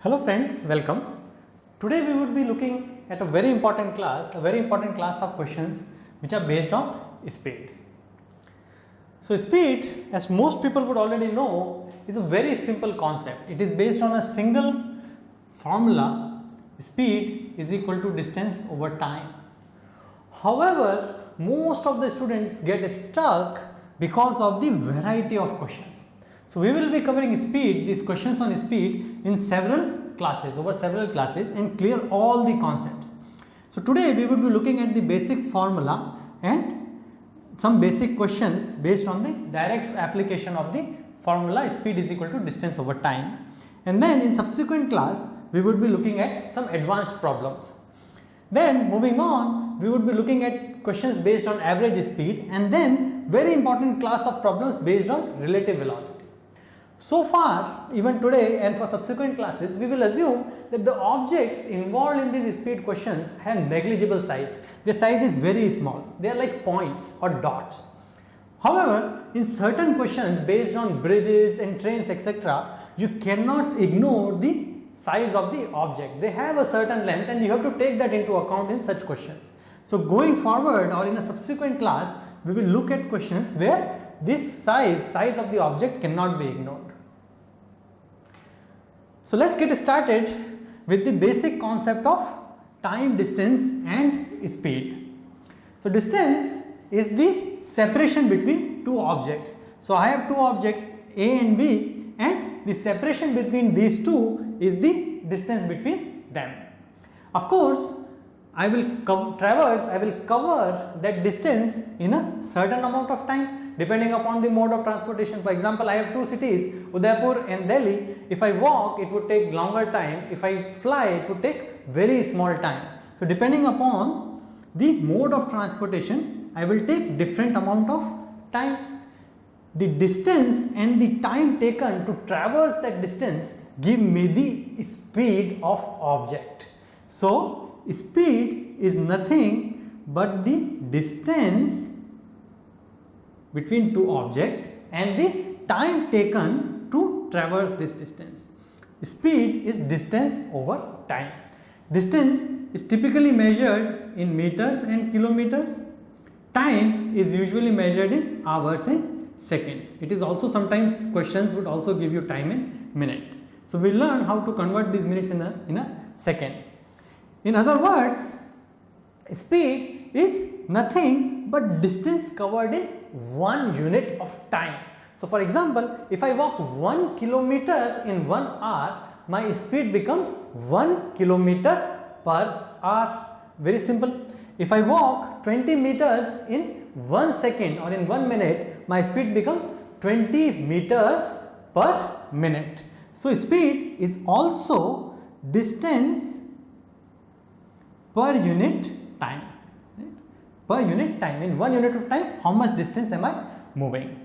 Hello friends, welcome. Today we would be looking at a very important class of questions which are based on speed. So speed, as most people would already know, is a very simple concept. It is based on a single formula: speed is equal to distance over time. However, most of the students get stuck because of the variety of questions. So we will be covering speed, these questions on speed, in over several classes, and clear all the concepts. So today we will be looking at the basic formula and some basic questions based on the direct application of the formula speed is equal to distance over time. And then in subsequent class we would be looking at some advanced problems. Then moving on, we would be looking at questions based on average speed, and then very important class of problems based on relative velocity. So far, even today and for subsequent classes, we will assume that the objects involved in these speed questions have negligible size. Their size is very small. They are like points or dots. However, in certain questions based on bridges and trains, etc., you cannot ignore the size of the object. They have a certain length and you have to take that into account in such questions. So going forward or in a subsequent class, we will look at questions where this size of the object cannot be ignored. So let's get started with the basic concept of time, distance and speed. So distance is the separation between two objects. So I have two objects A and B, and the separation between these two is the distance between them. Of course, I will cover that distance in a certain amount of time depending upon the mode of transportation. For example, I have two cities, Udaipur and Delhi. If I walk, it would take longer time. If I fly, it would take very small time. So depending upon the mode of transportation, I will take different amount of time. The distance and the time taken to traverse that distance give me the speed of object. So speed is nothing but the distance between two objects and the time taken to traverse this distance. Speed is distance over time. Distance is typically measured in meters and kilometers. Time is usually measured in hours and seconds. It is also sometimes questions would also give you time in minute. So we learn how to convert these minutes in a second. In other words, speed is nothing but distance covered in 1 unit of time. So for example, if I walk 1 kilometer in 1 hour, my speed becomes 1 kilometer per hour. Very simple. If I walk 20 meters in 1 second or in 1 minute, my speed becomes 20 meters per minute. So speed is also distance per unit time. Per unit time, in 1 unit of time, how much distance am I moving?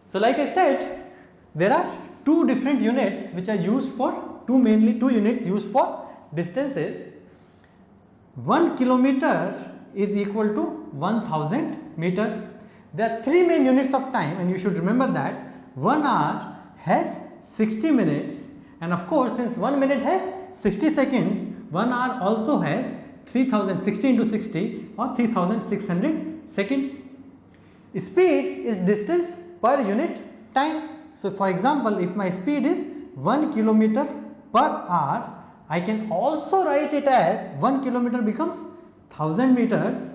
So like I said, there are two different units which are used for, two units used for distances. 1 kilometer is equal to 1000 meters. There are three main units of time, and you should remember that 1 hour has 60 minutes, and of course since 1 minute has 60 seconds, 1 hour also has 60 into 60 or 3600 seconds. Speed is distance per unit time. So for example, if my speed is 1 kilometer per hour, I can also write it as 1 kilometer becomes 1000 meters,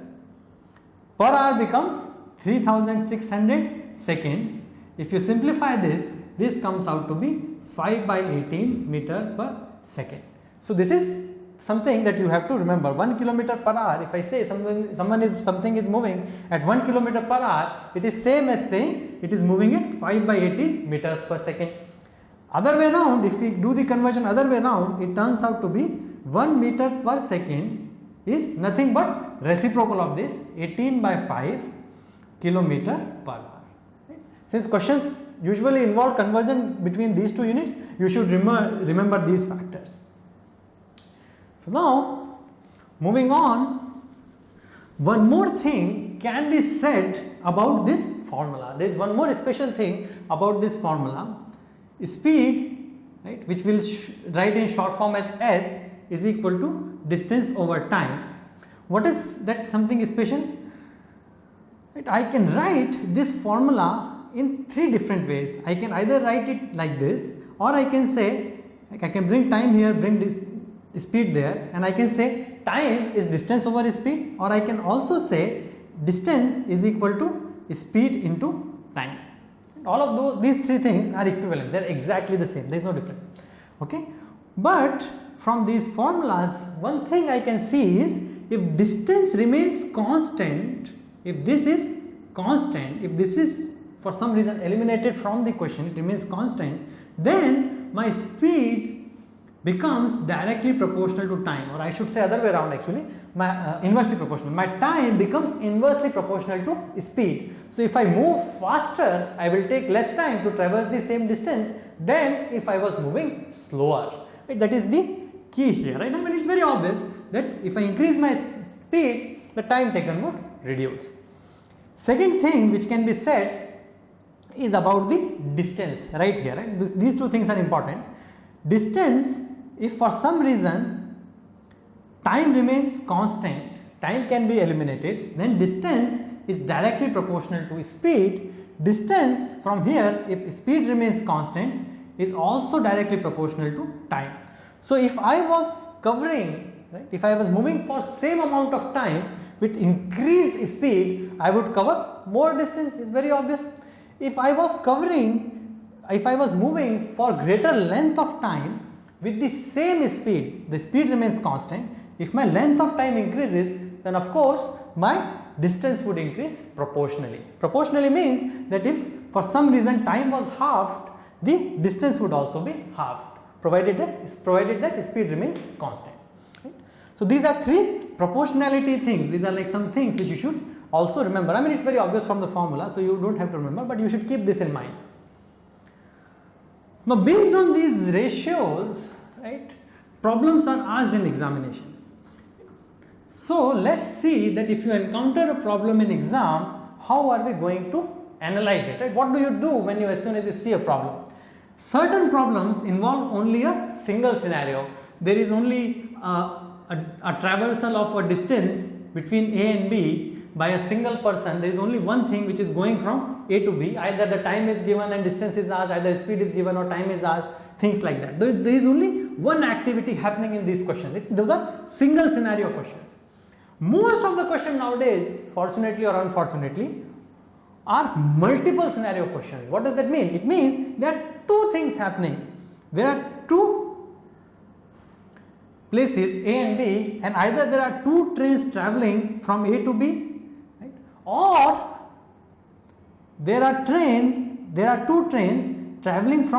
per hour becomes 3600 seconds. If you simplify this comes out to be 5 by 18 meter per second. So this is something that you have to remember. 1 kilometer per hour, if I say something is moving at 1 kilometer per hour, it is same as saying it is moving at 5 by 18 meters per second. Other way around, if we do the conversion other way around, it turns out to be 1 meter per second is nothing but reciprocal of this, 18 by 5 kilometer per hour. Since questions usually involve conversion between these two units, you should remember these factors. So now, moving on, one more thing can be said about this formula. There is one more special thing about this formula. Speed right, which we'll write in short form as S, is equal to distance over time. What is that something special? Right, I can write this formula in three different ways. I can either write it like this, or I can say, like I can bring time here, bring this speed there, and I can say time is distance over speed, or I can also say distance is equal to speed into time. All of these three things are equivalent, they are exactly the same, there is no difference. Okay, but from these formulas, one thing I can see is, if distance remains constant, if this is constant, if this is for some reason eliminated from the question, it remains constant, then my speed becomes directly proportional to time, or I should say other way around actually, my inversely proportional. My time becomes inversely proportional to speed. So if I move faster, I will take less time to traverse the same distance than if I was moving slower. Right? That is the key here, right? I mean, it's very obvious that if I increase my speed, the time taken would reduce. Second thing which can be said is about the distance right here. Right? These two things are important. Distance, if for some reason time remains constant, time can be eliminated, then distance is directly proportional to speed. Distance from here, if speed remains constant, is also directly proportional to time. So if I was covering, right, if I was moving for same amount of time with increased speed, I would cover more distance, is very obvious. If I was moving for greater length of time with the same speed, the speed remains constant, if my length of time increases, then of course my distance would increase proportionally. Proportionally means that if for some reason time was halved, the distance would also be halved, provided that speed remains constant. Right? So these are three proportionality things. These are like some things which you should also remember. I mean, it's very obvious from the formula, so you don't have to remember, but you should keep this in mind. Now, based on these ratios, right, problems are asked in examination. So let's see that if you encounter a problem in exam, how are we going to analyze it? Right? What do you do when as soon as you see a problem? Certain problems involve only a single scenario. There is only a traversal of a distance between A and B by a single person. There is only one thing which is going from A to B. Either the time is given and distance is asked, either speed is given or time is asked, things like that. There is only one activity happening in these questions. Those are single scenario questions. Most of the questions nowadays, fortunately or unfortunately, are multiple scenario questions. What does that mean? It means there are two things happening. There are two places A and B, and either there are two trains traveling from A to B, right? Or there are two trains traveling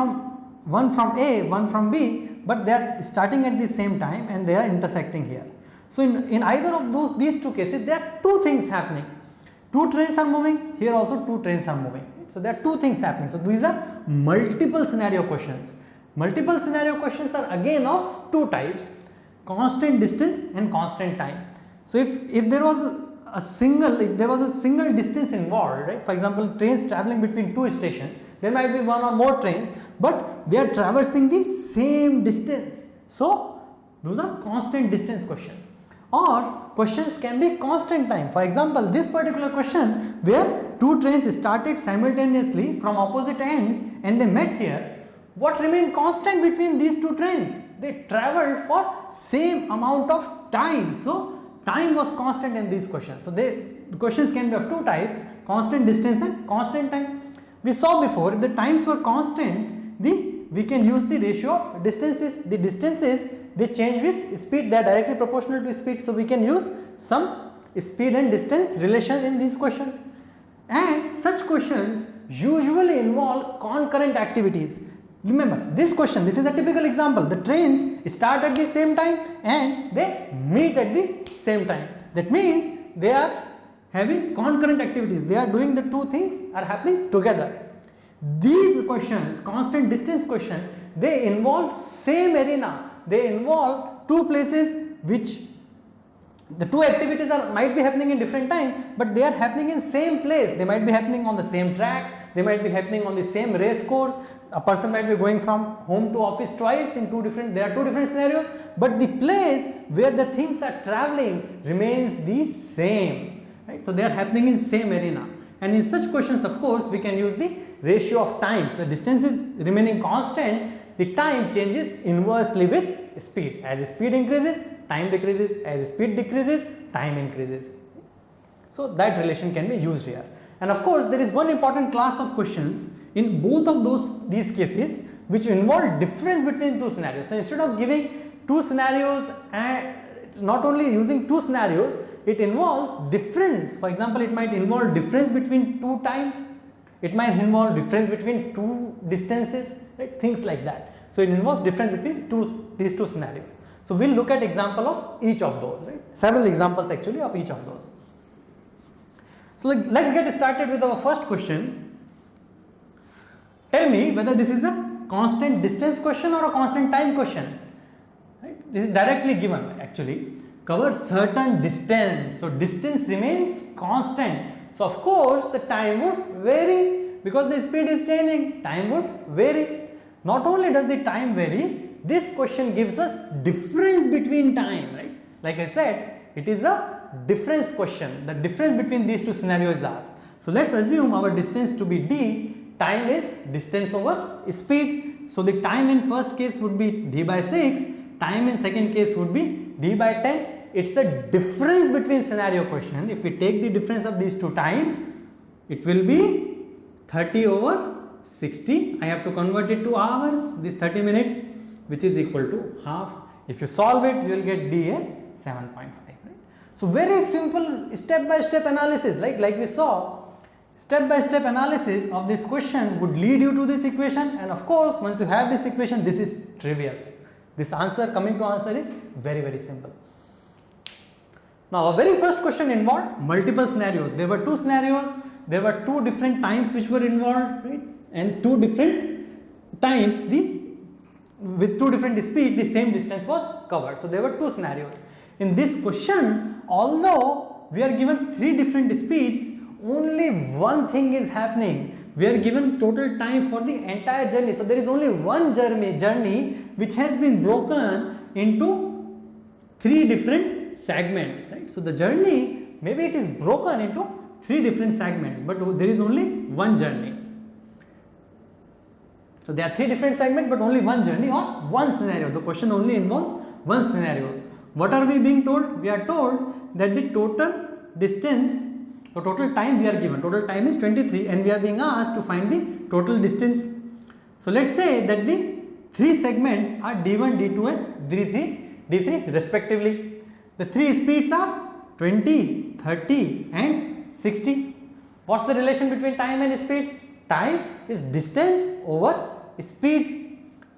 one from A, one from B, but they are starting at the same time and they are intersecting here. So in either of these two cases, there are two things happening. Two trains are moving, here also two trains are moving. So there are two things happening. So these are multiple scenario questions. Multiple scenario questions are again of two types: constant distance and constant time. So if there was a single distance involved, right? For example, trains traveling between two stations, there might be one or more trains, but they are traversing the same distance. So those are constant distance questions. Or questions can be constant time. For example, this particular question where two trains started simultaneously from opposite ends and they met here, what remained constant between these two trains? They traveled for same amount of time. So time was constant in these questions. So the questions can be of two types: constant distance and constant time. We saw before, if the times were constant, we can use the ratio of distances. The distances, they change with speed, they are directly proportional to speed. So we can use some speed and distance relation in these questions. And such questions usually involve concurrent activities. Remember this question, this is a typical example. The trains start at the same time and they meet at the same time. That means they are having concurrent activities. They are doing the two things are happening together. These questions, constant distance question, they involve same arena. They involve two places which the two activities might be happening in different time, but they are happening in same place. They might be happening on the same track, they might be happening on the same race course. a person might be going from home to office twice in there are two different scenarios, but the place where the things are traveling remains the same, right? So they are happening in same arena, and in such questions, of course, we can use the ratio of times. The distance is remaining constant, the time changes inversely with speed. As speed increases, time decreases. As speed decreases, time increases. So that relation can be used here. And of course, there is one important class of questions in both of these cases which involve difference between two scenarios. So instead of giving two scenarios and not only using two scenarios, it involves difference. For example, it might involve difference between two times, it might involve difference between two distances, right? Things like that. So it involves difference between these two scenarios. So we'll look at example of each of those, right? Several examples actually of each of those. So let's get started with our first question. Tell me whether this is a constant distance question or a constant time question. Right? This is directly given actually. Cover certain distance. So distance remains constant. So of course the time would vary because the speed is changing. Time would vary. Not only does the time vary, this question gives us difference between time, right? Like I said, it is a difference question. The difference between these two scenarios is asked. So let's assume our distance to be d, time is distance over speed. So the time in first case would be d by 6, time in second case would be d by 10. It's a difference between scenario question. If we take the difference of these two times, it will be 30 over 60. I have to convert it to hours, this 30 minutes, which is equal to half. If you solve it, you will get d as 7.5. Right? So very simple step-by-step analysis, like we saw. Step-by-step analysis of this question would lead you to this equation, and of course, once you have this equation, this is trivial. This answer, coming to answer, is very, very simple. Now, our very first question involved multiple scenarios. There were two scenarios, there were two different times which were involved, right? And two different times, with two different speeds, the same distance was covered. So there were two scenarios. In this question, although we are given three different speeds, only one thing is happening. We are given total time for the entire journey. So there is only one journey which has been broken into three different segments, right? So the journey, maybe it is broken into three different segments, but there is only one journey. So there are three different segments, but only one journey or one scenario. The question only involves one scenario. What are we being told? We are told that the total distance or total time we are given. Total time is 23, and we are being asked to find the total distance. So let's say that the three segments are d1, d2 and d3 respectively. The three speeds are 20, 30 and 60. What's the relation between time and speed? Time is distance over speed.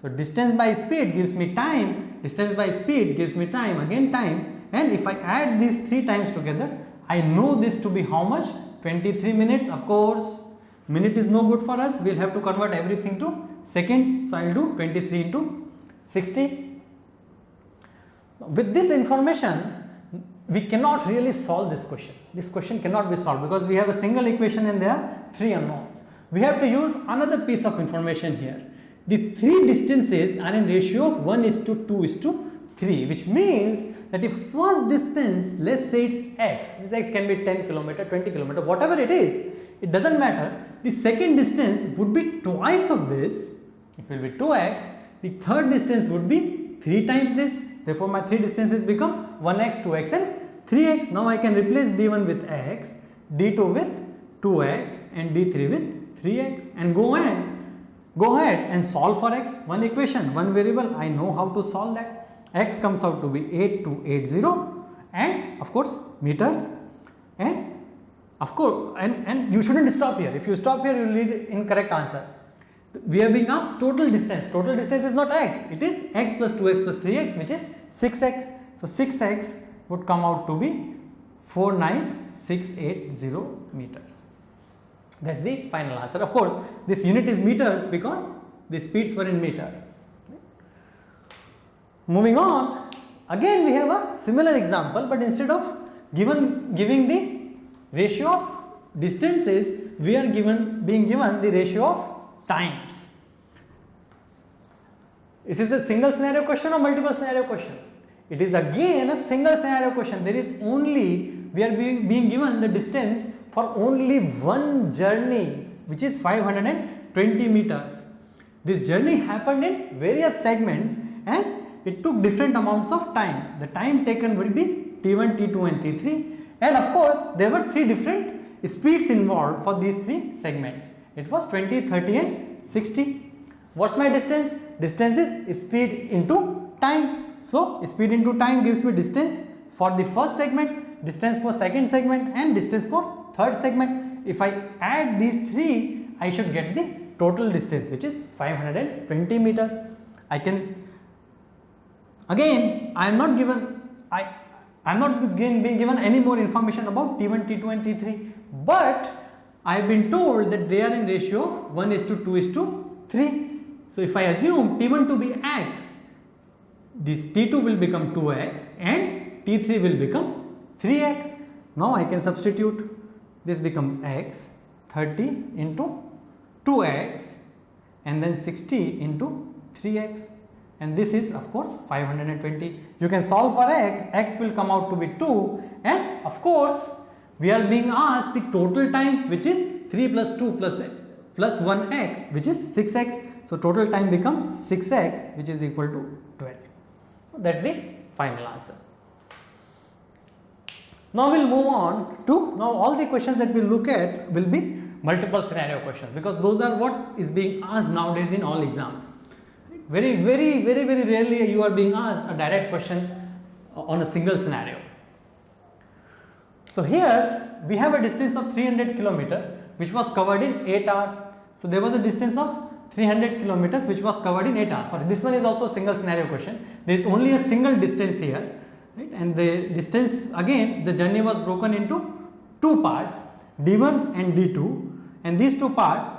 So distance by speed gives me time, distance by speed gives me time, again time, and if I add these three times together, I know this to be how much? 23 minutes. Of course, minute is no good for us, we will have to convert everything to seconds. So I will do 23 into 60. With this information, we cannot really solve this question. This question cannot be solved because we have a single equation and there are three unknowns. We have to use another piece of information here. The three distances are in ratio of 1:2:3, which means that if first distance, let's say it's x, this x can be 10 km, 20 km, whatever it is, it doesn't matter. The second distance would be twice of this, it will be 2x. The third distance would be 3 times this. Therefore, my three distances become 1x, 2x and 3x. Now I can replace d1 with x, d2 with 2x and d3 with 3x and go ahead and solve for x. One equation, one variable, I know how to solve that. X comes out to be 8280 and of course meters, and of course and you shouldn't stop here. If you stop here, you will lead incorrect answer. We are being asked total distance. Total distance is not x, it is x plus 2x plus 3x, which is 6x. So 6x would come out to be 49680 meters. That's the final answer. Of course, this unit is meters because the speeds were in meter. Moving on, again we have a similar example, but instead of giving the ratio of distances, we are being given the ratio of times. Is this a single scenario question or multiple scenario question? It is again a single scenario question. There is only, we are being given the distance for only one journey, which is 520 meters. This journey happened in various segments and it took different amounts of time. The time taken will be T1, T2 and T3, and of course there were 3 different speeds involved for these 3 segments. It was 20, 30 and 60. What's my distance? Distance is speed into time. So speed into time gives me distance for the first segment, distance for second segment and distance for third segment. If I add these 3, I should get the total distance, which is 520 meters. I can, again, I am not being given any more information about T1, T2 and T3, but I have been told that they are in ratio of 1:2:3. So if I assume T1 to be x, this T2 will become 2x and T3 will become 3x. Now I can substitute. This becomes x, 30 into 2x and then 60 into 3x, and this is of course 520. You can solve for x, x will come out to be 2, and of course we are being asked the total time, which is 3 plus 2 plus 1x, which is 6x. So total time becomes 6x, which is equal to 12. That is the final answer. Now we will move on to, now all the questions that we will look at will be multiple scenario questions, because those are what is being asked nowadays in all exams. Very rarely you are being asked a direct question on a single scenario. So here we have a distance of 300 kilometers which was covered in 8 hours. So there was a distance of 300 kilometers which was covered in 8 hours. Sorry, this one is also a single scenario question. There is only a single distance here, right? And the distance, again, the journey was broken into 2 parts, D1 and D2, and these 2 parts,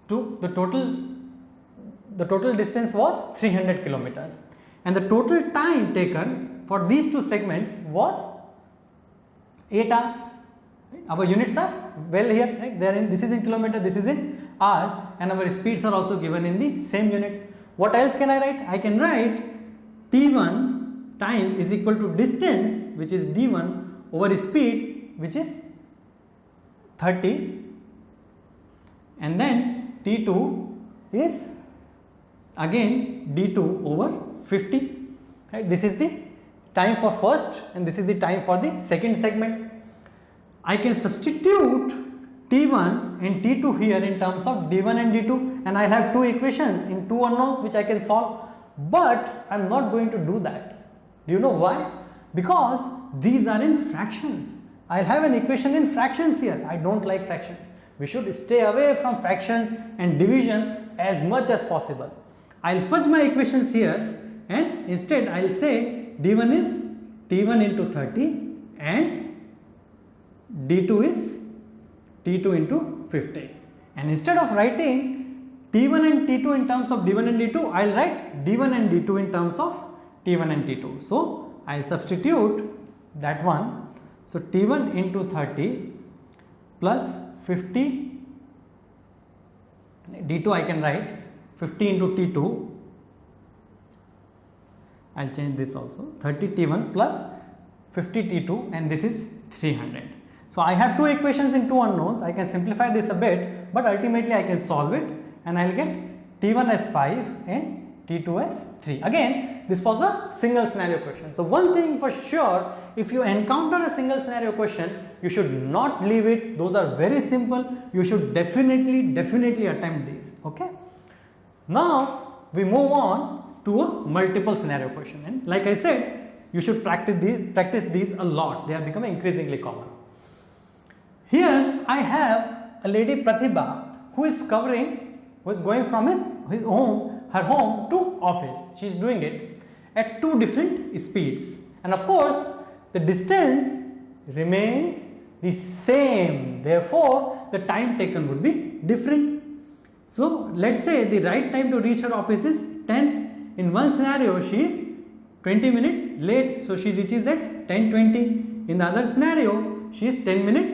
the total distance was 300 kilometers, and the total time taken for these 2 segments was 8 hours. Right? Our units are well here, right? They are in, this is in kilometer, this is in hours, and our speeds are also given in the same units. What else can I write? I can write T1 time is equal to distance, which is D1, over speed, which is 30, and then T2 is again D2 over 50. Right? This is the time for first and this is the time for the second segment. I can substitute T1 and T2 here in terms of D1 and D2, and I have 2 equations in 2 unknowns which I can solve, but I am not going to do that. Do you know why? Because these are in fractions. I will have an equation in fractions here. I don't like fractions. We should stay away from fractions and division as much as possible. I will fudge my equations here, and instead I will say D1 is T1 into 30 and D2 is T2 into 50. And instead of writing T1 and T2 in terms of D1 and D2, I will write D1 and D2 in terms of T1 and T2. So I will substitute that one. So T1 into 30 plus 50, D2 I can write 50 into T2, I will change this also, 30 T1 plus 50 T2, and this is 300. So I have 2 equations in 2 unknowns. I can simplify this a bit, but ultimately I can solve it, and I will get T1 as 5 and T2 as 3. Again, this was a single scenario question. So one thing for sure, if you encounter a single scenario question, you should not leave it. Those are very simple. You should definitely attempt these. Okay. Now we move on to a multiple scenario question, and like I said, you should practice these a lot. They are becoming increasingly common. Here I have a lady Pratibha who is going from her home to office. She is doing it at 2 different speeds, and of course the distance remains the same. Therefore, the time taken would be different. So let's say the right time to reach her office is 10. In one scenario, she is 20 minutes late, so she reaches at 10:20. In the other scenario, she is 10 minutes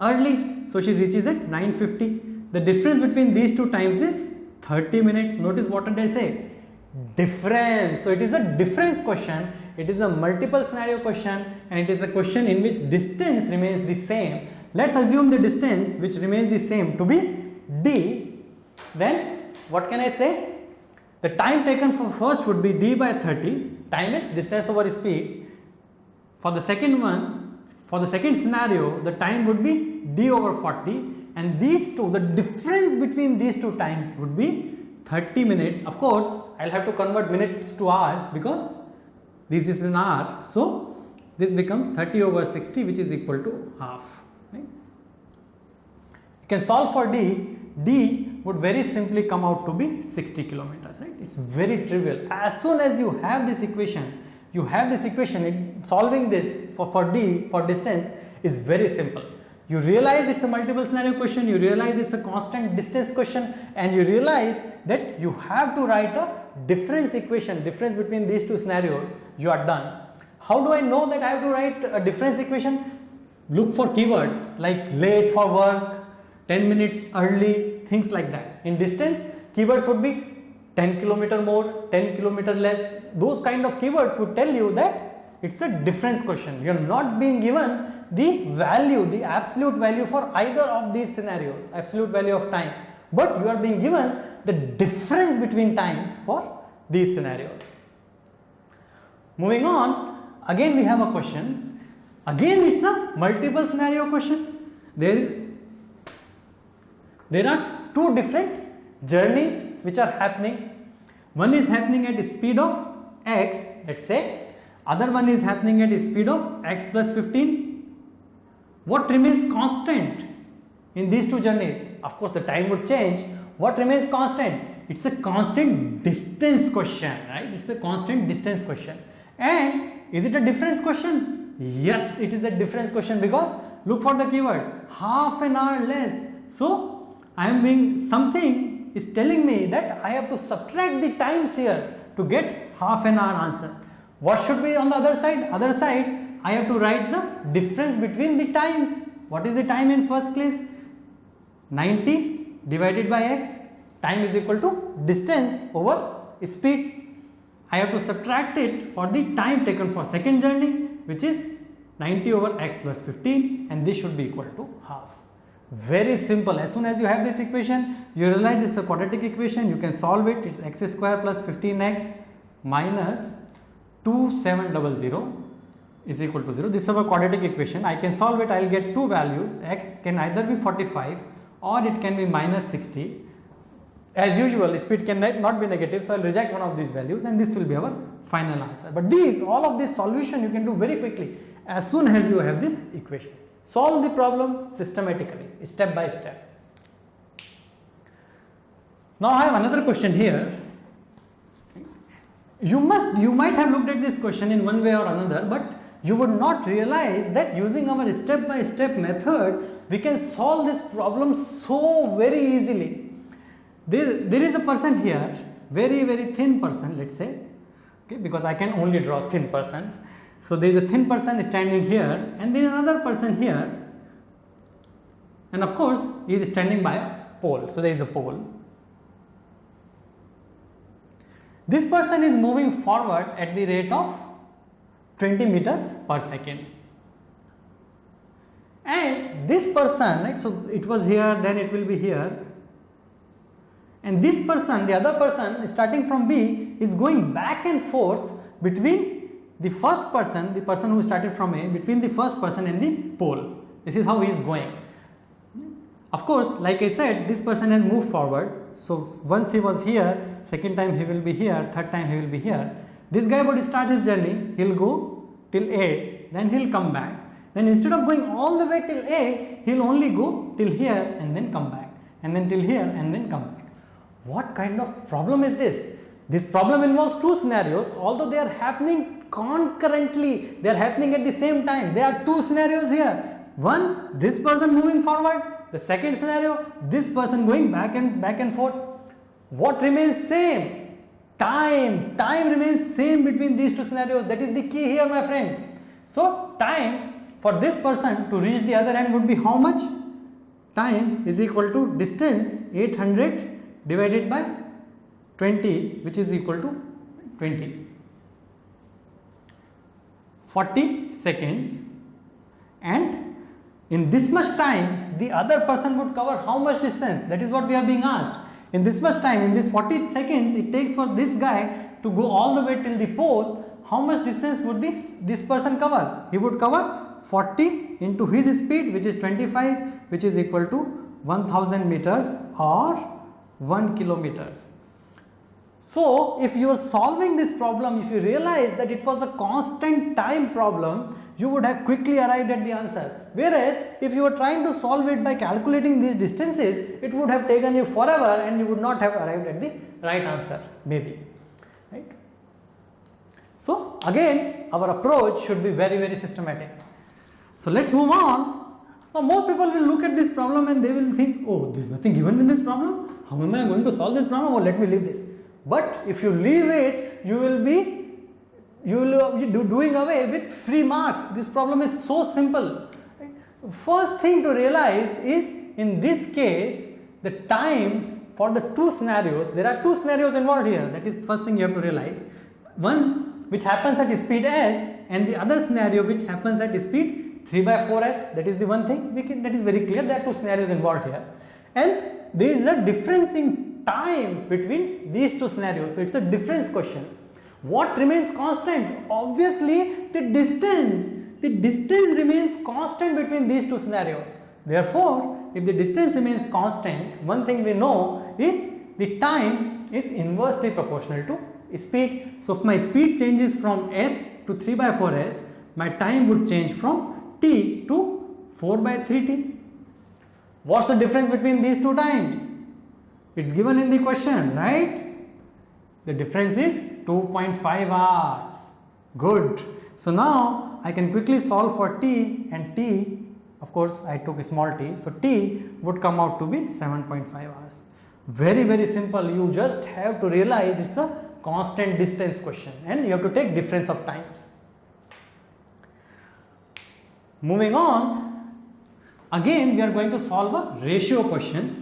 early, so she reaches at 9:50. The difference between these 2 times is 30 minutes. Notice what did I say? difference. So it is a difference question, it is a multiple scenario question, and it is a question in which distance remains the same. Let's assume the distance which remains the same to be d. Then what can I say? The time taken for first would be d by 30. Time is distance over speed. For the second one, for the second scenario, the time would be d over 40, and these two, the difference between these two times would be 30 minutes. Of course, I'll have to convert minutes to hours because this is an hour. So this becomes 30 over 60, which is equal to half. Right? You can solve for d. D would very simply come out to be 60 kilometers. Right? It's very trivial. As soon as you have this equation, solving this for d, for distance, is very simple. You realize it's a multiple scenario question, you realize it's a constant distance question, and you realize that you have to write a difference equation, difference between these two scenarios. You are done. How do I know that I have to write a difference equation? Look for keywords like late for work, 10 minutes early, things like that. In distance, keywords would be 10 kilometer more, 10 kilometer less. Those kind of keywords would tell you that it's a difference question. You are not being given the value, the absolute value for either of these scenarios, absolute value of time, but you are being given the difference between times for these scenarios. Moving on, again we have a question. Again it's a multiple scenario question. There are two different journeys which are happening. One is happening at the speed of x, let's say. Other one is happening at the speed of x plus 15. What remains constant in these two journeys? Of course, the time would change. What remains constant? It's a constant distance question, right? It's a constant distance question. And is it a difference question? Yes, it is a difference question because look for the keyword, half an hour less. So I am being, something is telling me that I have to subtract the times here to get half an hour answer. What should be on the other side? Other side, I have to write the difference between the times. What is the time in first place? 90 divided by x. Time is equal to distance over speed. I have to subtract it for the time taken for second journey, which is 90 over x plus 15, and this should be equal to half. Very simple. As soon as you have this equation, you realize it's a quadratic equation. You can solve it. It's x square plus 15x minus 2700 is equal to 0. This is our quadratic equation. I can solve it. I will get two values. X can either be 45 or it can be minus 60. As usual, speed can not be negative, so I will reject one of these values, and this will be our final answer. But all of this solution you can do very quickly as soon as you have this equation. Solve the problem systematically, step by step. Now I have another question here. You might have looked at this question in one way or another, but you would not realize that using our step by step method, we can solve this problem so very easily. There is a person here, very thin person, let's say, okay, because I can only draw thin persons. So there is a thin person standing here, and there is another person here, and of course he is standing by a pole. So there is a pole. This person is moving forward at the rate of 20 meters per second. And this person, right, so it was here, then it will be here. And this person, the other person starting from B, is going back and forth between the first person, the person who started from A, between the first person and the pole. This is how he is going. Of course, like I said, this person has moved forward. So once he was here, second time he will be here, third time he will be here. This guy would start his journey, he will go till A, then he will come back. Then instead of going all the way till A, he will only go till here and then come back, and then till here and then come back. What kind of problem is this? This problem involves two scenarios, although they are happening concurrently, they are happening at the same time. There are two scenarios here. One, this person moving forward. The second scenario, this person going back and forth. What remains same? Time. Time remains same between these two scenarios. That is the key here, my friends. So time for this person to reach the other end would be how much? Time is equal to distance 800 divided by 20 which is equal to 20. 40 seconds, and in this much time the other person would cover how much distance? That is what we are being asked. In this much time, in this 40 seconds it takes for this guy to go all the way till the pole, how much distance would this person cover? He would cover 40 into his speed, which is 25, which is equal to 1000 meters or 1 kilometers. So if you are solving this problem, if you realize that it was a constant time problem, you would have quickly arrived at the answer. Whereas if you were trying to solve it by calculating these distances, it would have taken you forever and you would not have arrived at the right answer, maybe. Right? So again, our approach should be very, very systematic. So let's move on. Now most people will look at this problem and they will think, oh, there is nothing given in this problem. How am I going to solve this problem? Oh, let me leave this. But if you leave it, you will be doing away with free marks. This problem is so simple. Right? First thing to realize is, in this case, the times for the two scenarios, there are two scenarios involved here. That is the first thing you have to realize. One which happens at speed s, and the other scenario which happens at speed 3/4s. That is the one thing that is very clear. There are two scenarios involved here, and there is a difference in time between these two scenarios. So it's a difference question. What remains constant? Obviously the distance. The distance remains constant between these two scenarios. Therefore, if the distance remains constant, one thing we know is the time is inversely proportional to speed. So if my speed changes from s to 3/4s, my time would change from t to 4/3t. What's the difference between these two times? It's given in the question, right? The difference is 2.5 hours. Good. So now I can quickly solve for t, and t, of course I took a small t, so t would come out to be 7.5 hours. Very, very simple. You just have to realize it's a constant distance question and you have to take difference of times. Moving on, again we are going to solve a ratio question.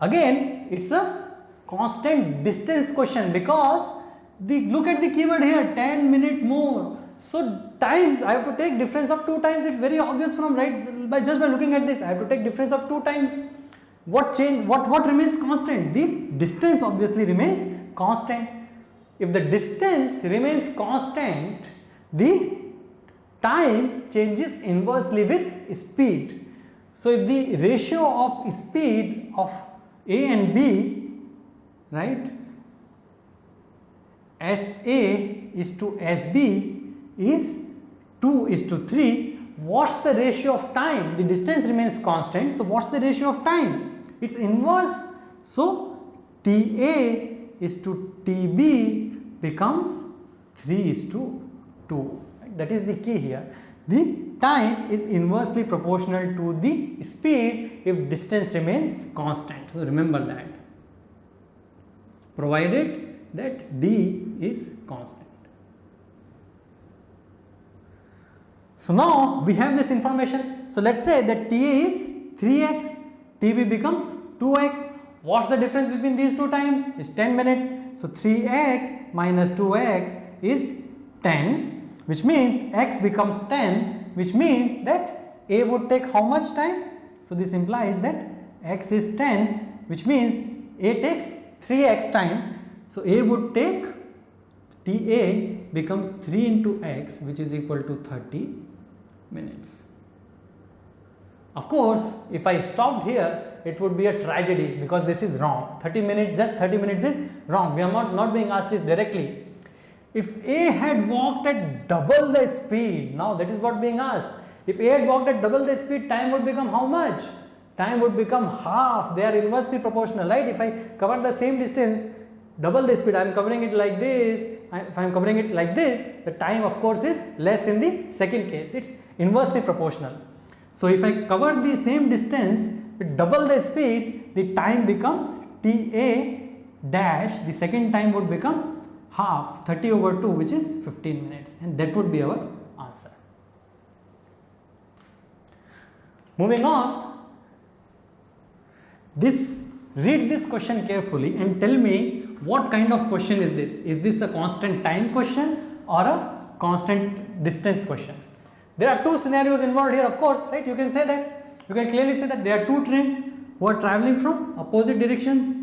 Again, it's a constant distance question because look at the keyword here, 10 minutes more. So times, I have to take difference of 2 times. It's very obvious from just by looking at this. I have to take difference of 2 times. What remains constant? The distance obviously remains constant. If the distance remains constant, the time changes inversely with speed. So if the ratio of speed of A and B, right, SA is to SB is 2:3, what's the ratio of time? The distance remains constant, so what's the ratio of time? It's inverse. So TA is to TB becomes 3:2. That is the key here. The time is inversely proportional to the speed if distance remains constant. So remember that, provided that d is constant. So now we have this information. So let's say that TA is 3x, TB becomes 2x. What's the difference between these two times? It's 10 minutes. So 3x minus 2x is 10. Which means x becomes 10, which means that A would take how much time? So this implies that x is 10, which means A takes 3x time. So A would take, TA becomes 3 into x, which is equal to 30 minutes. Of course, if I stopped here, it would be a tragedy because this is wrong. 30 minutes, just 30 minutes is wrong. We are not being asked this directly. If A had walked at double the speed, now that is what being asked. If A had walked at double the speed, time would become how much? Time would become half. They are inversely proportional, right? If I cover the same distance, double the speed, I am covering it like this. If I am covering it like this, the time of course is less in the second case. It's inversely proportional. So if I cover the same distance with double the speed, the time becomes TA dash, the second time would become half, 30/2, which is 15 minutes, and that would be our answer. Moving on, this read this question carefully and tell me what kind of question is this. Is this a constant time question or a constant distance question? There are two scenarios involved here, of course, right? You can say that. You can clearly say that there are two trains who are traveling from opposite directions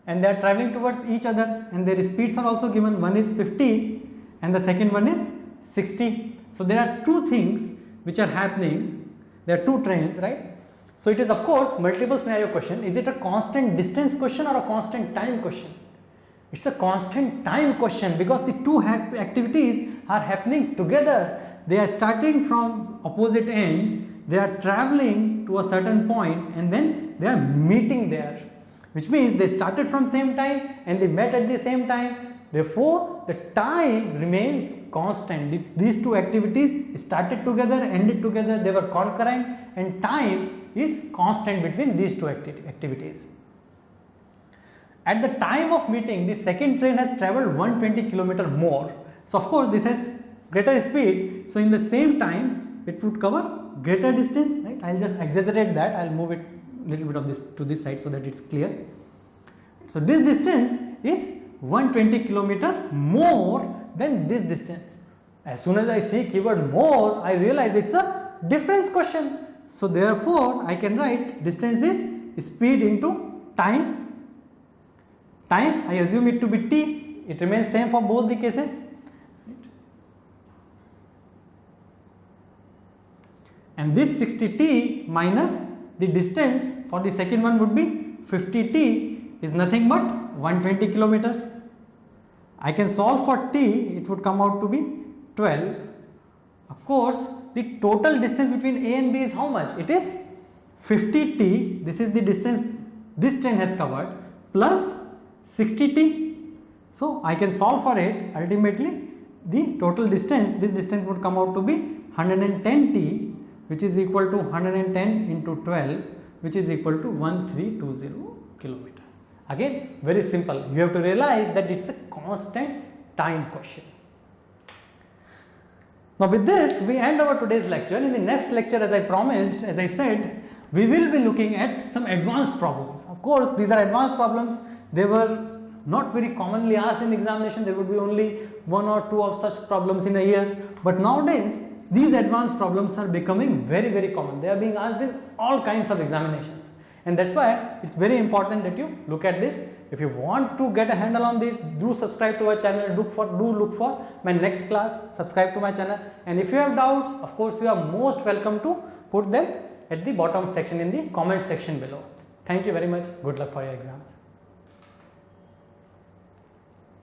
and they are traveling towards each other, and their speeds are also given. One is 50 and the second one is 60. So there are two things which are happening. There are two trains, right? So it is of course multiple scenario question. Is it a constant distance question or a constant time question? It's a constant time question because the two activities are happening together. They are starting from opposite ends, they are traveling to a certain point and then they are meeting there, which means they started from same time and they met at the same time. Therefore, the time remains constant. These two activities started together, ended together, they were concurrent, and time is constant between these two activities. At the time of meeting, the second train has travelled 120 km more. So, of course, this has greater speed. So, in the same time, it would cover greater distance, right? I will just exaggerate that. I will move it little bit of this to this side so that it's clear. So, this distance is 120 km more than this distance. As soon as I see keyword more, I realize it's a difference question. So, therefore, I can write distance is speed into time. Time, I assume it to be t. It remains same for both the cases. And this 60t minus the distance for the second one would be 50t is nothing but 120 kilometers. I can solve for t, it would come out to be 12. Of course, the total distance between A and B is how much? It is 50t, this is the distance this train has covered, plus 60t. So, I can solve for it. Ultimately, the total distance, this distance would come out to be 110t, which is equal to 110 into 12, which is equal to 1320 kilometers. Again, very simple. You have to realize that it's a constant time question. Now, with this, we end our today's lecture. In the next lecture, as I promised, as I said, we will be looking at some advanced problems. Of course, these are advanced problems. They were not very commonly asked in examination. There would be only one or two of such problems in a year. But nowadays, these advanced problems are becoming very, very common. They are being asked in all kinds of examinations. And that's why it's very important that you look at this. If you want to get a handle on this, do subscribe to our channel. Do look for my next class. Subscribe to my channel. And if you have doubts, of course, you are most welcome to put them at the bottom section in the comment section below. Thank you very much. Good luck for your exams.